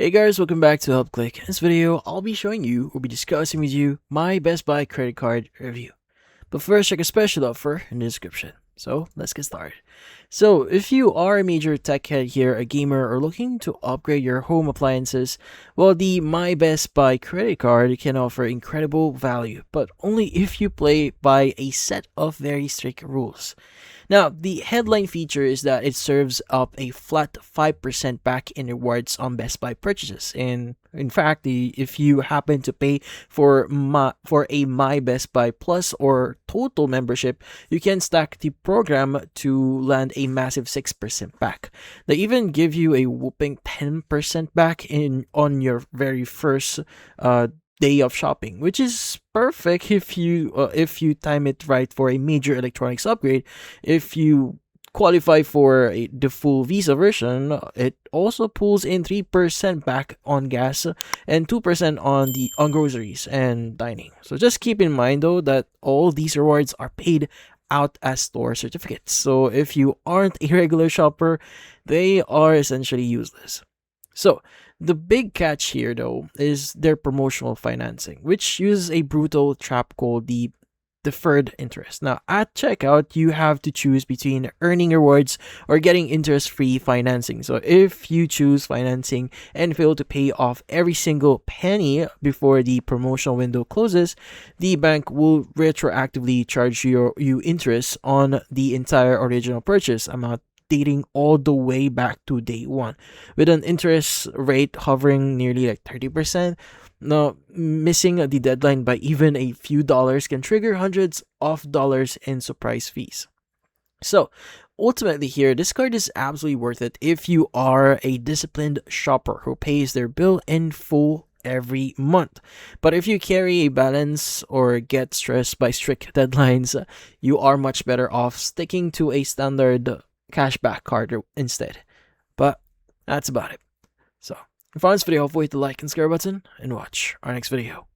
Hey guys, welcome back to Help Click. In this video, I'll be showing you or be discussing with you my Best Buy credit card review. But first, check a special offer in the description. So let's get started. So if you are a major tech head here, a gamer, or looking to upgrade your home appliances, well, the My Best Buy credit card can offer incredible value, but only if you play by a set of very strict rules. Now, the headline feature is that it serves up a flat 5% back in rewards on Best Buy purchases. And in fact, if you happen to pay for a My Best Buy Plus or Total membership, you can stack the program to land a massive 6% back. They even give you a whooping 10% back on your very first day of shopping, which is perfect if you time it right for a major electronics upgrade. If you qualify for the full Visa version, it also pulls in 3% back on gas and 2% on groceries and dining. So just keep in mind though that all these rewards are paid out as store certificates. So if you aren't a regular shopper, they are essentially useless. So the big catch here though is their promotional financing, which uses a brutal trap called the deferred interest. Now at checkout, you have to choose between earning rewards or getting interest-free financing. So if you choose financing and fail to pay off every single penny before the promotional window closes, the bank will retroactively charge you interest on the entire original purchase amount, dating all the way back to day one, with an interest rate hovering nearly like 30%. Now, missing the deadline by even a few dollars can trigger hundreds of dollars in surprise fees. So, ultimately here, this card is absolutely worth it if you are a disciplined shopper who pays their bill in full every month. But if you carry a balance or get stressed by strict deadlines, you are much better off sticking to a standard cashback card instead. But that's about it. So if you found this video helpful, hit the like and subscribe button and watch our next video.